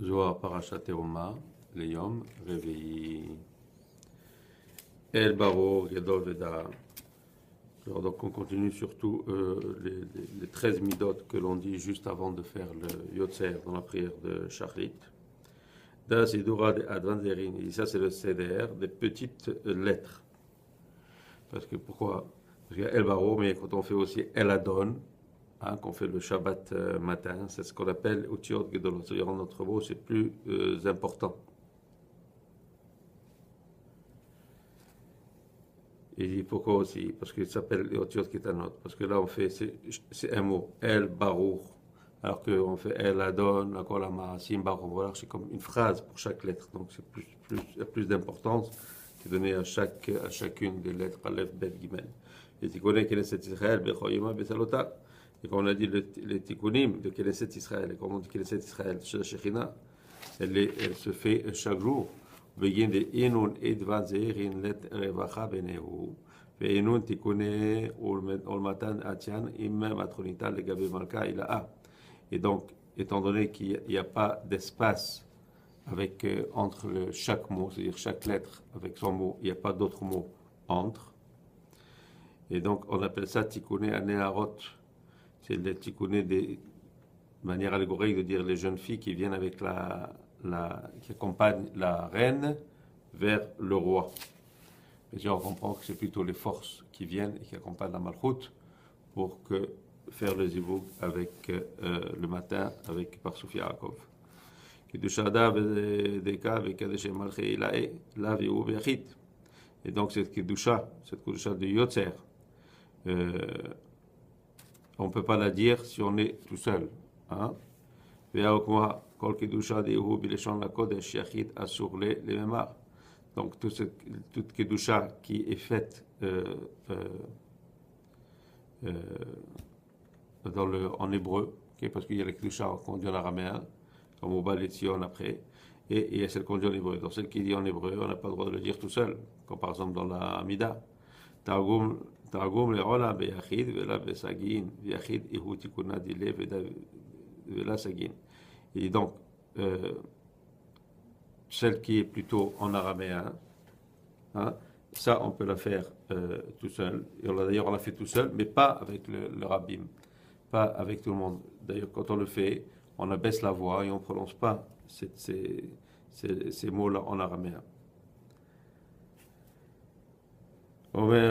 Zohar Parashat Teruma, Leyom, Réveillé. El Baro, Gadol Veda. Alors donc on continue surtout les 13 midot que l'on dit juste avant de faire le Yotzer dans la prière de Shachrit. Da Sidura de Advanzerin, et ça c'est le CDR des petites lettres. Parce que pourquoi? Parce qu'il y a El Baro, mais quand on fait aussi El Adon, qu'on fait le Shabbat matin, c'est ce qu'on appelle Utiot Gedolot. C'est-à-dire en notre mot, c'est plus important. Il dit pourquoi aussi? Parce qu'il s'appelle Otiot Ketanot. Parce que là, on fait, c'est un mot, El Baruch. Alors qu'on fait El Adon, la Kolama, Sim Baruch. Voilà, c'est comme une phrase pour chaque lettre. Donc, c'est plus d'importance qui est donnée à chacune des lettres, Aleph, Bet, Gimel. Et tu connais Knesset Israël, Bechoyima, Besalota. Et quand on a dit les tikkunim de Knesset Israël, et quand on dit Knesset Israël, chez la Shekhinah, elle se fait chaque jour. בגין דאינון אדוון זעירין לת רווחה ביניהו ואינון תיקוני ולמתן עטיין עם מתכוניתה לגבי מלכה הילאה. Et donc, étant donné qu'il n'y a pas d'espace avec, entre chaque mot, c'est-à-dire chaque lettre avec son mot, il n'y a pas d'autres mots entre. Et donc, on appelle ça tikkuné anéarot. C'est le tikkuné de manière allégorique de dire les jeunes filles qui viennent avec qui accompagne la reine vers le roi. Et on comprend que c'est plutôt les forces qui viennent et qui accompagnent la Malchut pour faire le zivug avec le matin avec Parsouf Yaakov. Et donc cette Kedusha de Yotzer, on ne peut pas la dire si on est tout seul. Donc toute Kedusha qui est faite en hébreu, parce qu'il y a la Kedusha qu'on dit en araméen, comme au Bal Etzion après, et il y a celle qu'on dit en hébreu. Donc celle qui dit en hébreu, on n'a pas le droit de le dire tout seul, comme par exemple dans la Amida. Targum le'ola beyachid vela besagin, yachid ihu tikuna dile vela sagin. Et donc, celle qui est plutôt en araméen, ça on peut la faire tout seul. Et d'ailleurs on la fait tout seul, mais pas avec le rabbim, pas avec tout le monde. D'ailleurs quand on le fait, on abaisse la voix et on ne prononce pas ces mots-là en araméen. On met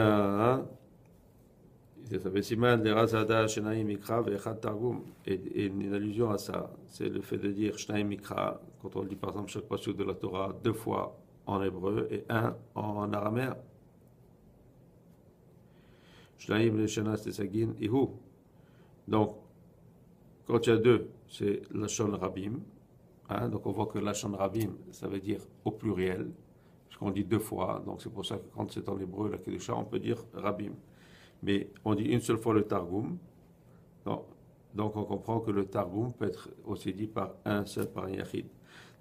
et une allusion à ça, c'est le fait de dire Shnaim Mikra, quand on dit par exemple chaque passage de la Torah 2 fois en hébreu et 1 en araméen. Shnaim Leshanas Tesagin Ihu. Donc, quand il y a 2, c'est Lashon Rabim. Donc on voit que Lashon Rabim, ça veut dire au pluriel, puisqu'on dit 2 fois. Donc c'est pour ça que quand c'est en hébreu, la Kedusha, on peut dire Rabim. Mais on dit une seule fois le Targum. Donc on comprend que le Targum peut être aussi dit par un seul, par un Yachid.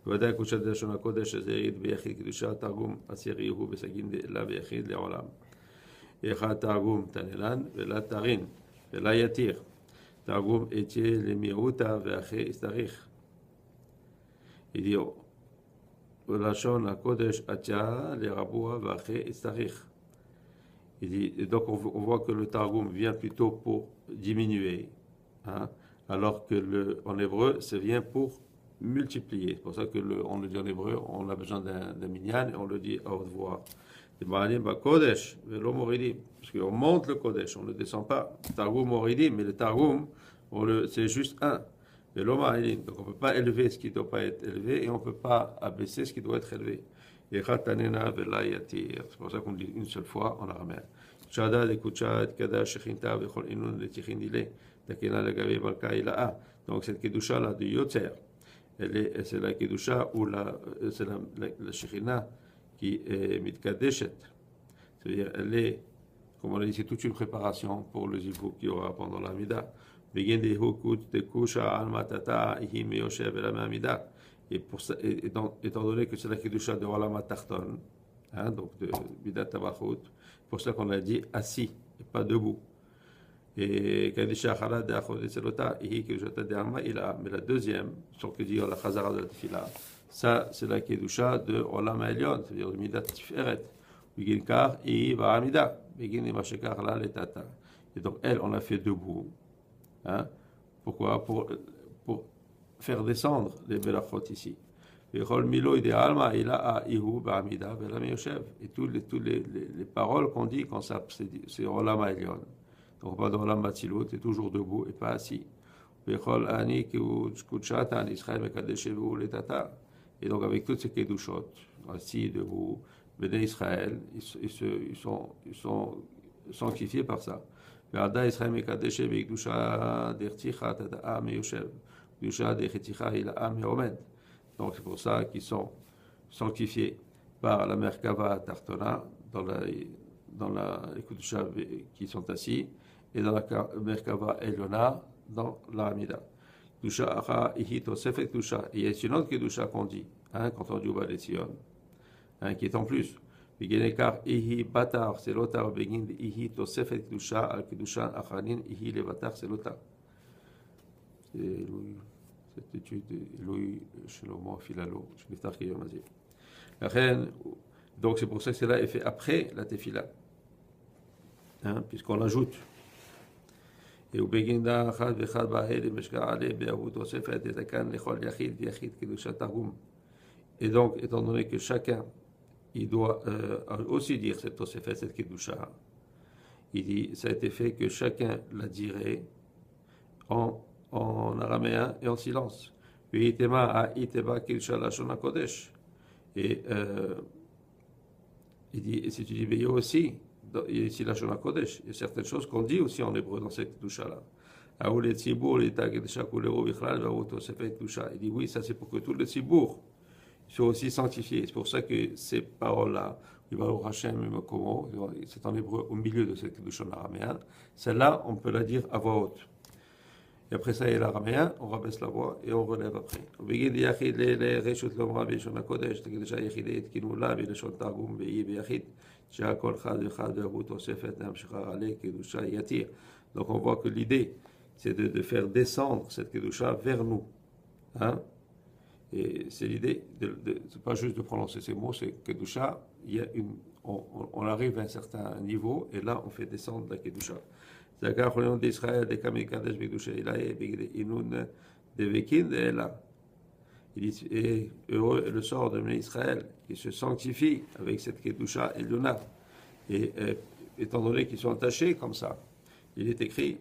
ודאי קדושת לשון הקודש הזה יריד ביחיד קדושה תרגום אסיר יהוא בסגין לה ביחיד לעולם. אחד תרגום תנלן ולה תרין ולה יתיר. תרגום אתיה למיעוטה ואחי אסתריך. ידיעו. ולשון הקודש אתיה לרבוה ואחי אסתריך. Et donc on voit que le Targum vient plutôt pour diminuer, alors que en hébreu, ça vient pour multiplier. C'est pour ça qu'on le dit en hébreu, on a besoin d'un minyan et on le dit à haute voix. Kodesh, parce qu'on monte le Kodesh, on ne le descend pas. Targum Moridim, mais le Targum, c'est juste un. Donc on ne peut pas élever ce qui ne doit pas être élevé et on ne peut pas abaisser ce qui doit être élevé. C'est pour ça qu'on dit une seule fois en araméen. Donc cette kedusha là de Yotzer, c'est la kedusha ou c'est la Shekhinah qui est mitkadeshet. C'est-à-dire elle est, comme on a dit, c'est toute une préparation pour le zivug qu'il y aura pendant la Mida. Begin de hukut de kusha al matata ihim yoshev la Amida. Et étant donné que c'est la Kedusha de Olam HaTachton, donc de Bidat Tabachut, pour ça qu'on a dit assis et pas debout. Et Kadisha Khala de Achod Selota, Ihi Kedusha de Alma, il a. Mais la deuxième, sur que dit la Chazara de la Tefila, ça c'est la Kedusha de Olam Elyon, c'est-à-dire de Midat Tiferet. Begin Kar, Ihi va Amida, Begin Imashekar la Letata. Et donc elle, on l'a fait debout. Hein? Pourquoi pour faire descendre les Belachot ici. Et Milo de Alma, il a à Ihu, Ba'amida, Velam Yoshev. Et toutes les paroles qu'on dit, quand ça, c'est Olam Elyon. Donc, on parle de Olam Matzilut, c'est toujours debout et pas assis. Bechol Ani, Kuchatan, Israël, Mekadeshevu, les Tatar. Et donc, avec toutes ces Kedushot, assis, debout, Béné Israël, ils sont sanctifiés par ça. Ve'ada Israël, Mekadeshevu, Kedusha, Derticha, Tata'a, Meyoshev. Kedusha, Derticha, Ila'a, Meomed. Donc, c'est pour ça qu'ils sont sanctifiés par la Merkava Tartona, dans la Kedusha qui sont assis, et dans la Merkava Eliona, dans la Hamida. Kedusha Acha Ihito Sefet Kedusha. Et il y a une autre Kedusha qu'on dit, quand on dit au Bal Sion, qui est en plus. Beginekar Ihi Batar, c'est l'Otar, Begin Ihito Sefet Kedusha, Al Kedusha Achanin, Ihi Levatar, c'est l'Otar. Cette étude est Louis Shlomo Filalo, Shniftar Kiyomazé. La reine, donc c'est pour ça que cela est fait après la Tefila, puisqu'on l'ajoute. Et au Beginda, Chad Vechad Bahel, Meshka Ale, Be'avut Osefet, Etakan, Lechol Yachid, Yachid, Kedusha Targum. Et donc, étant donné que chacun, il doit aussi dire cette Osefet, cette Kedusha, il dit, ça a été fait que chacun la dirait en araméen et en silence. Et Itema a Iteba Kedusha Lashon Kodesh. Et il dit, et si tu dis, mais il y a aussi, il y a ici la Shona Kodesh, il y a certaines choses qu'on dit aussi en hébreu dans cette Kedusha-là. Il dit, oui, ça c'est pour que tout le Tzibour soit aussi sanctifié. C'est pour ça que ces paroles-là, c'est en hébreu au milieu de cette Kedusha en araméen, celle-là, on peut la dire à voix haute. Et après ça, il y a l'araméen, on rabaisse la voix et on relève après. Donc on voit que l'idée, c'est de faire descendre cette Kedusha vers nous. Et c'est l'idée, c'est pas juste de prononcer ces mots, c'est Kedusha, on arrive à un certain niveau et là on fait descendre la Kedusha. Zakar Cholion d'Israël, des Kamikadesh, Begdusha Ilaï, Inun, de Vekin, de Ela. Il dit, et heureux est le sort de Israël qui se sanctifie avec cette Kedusha Eliona. Et étant donné qu'ils sont attachés comme ça, il est écrit,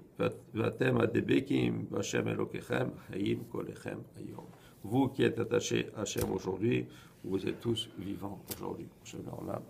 Vatem adebekim, Vashem Elokechem, Hayim Kolechem Hayom. Vous qui êtes attachés à Hachem aujourd'hui, vous êtes tous vivants aujourd'hui. Amen.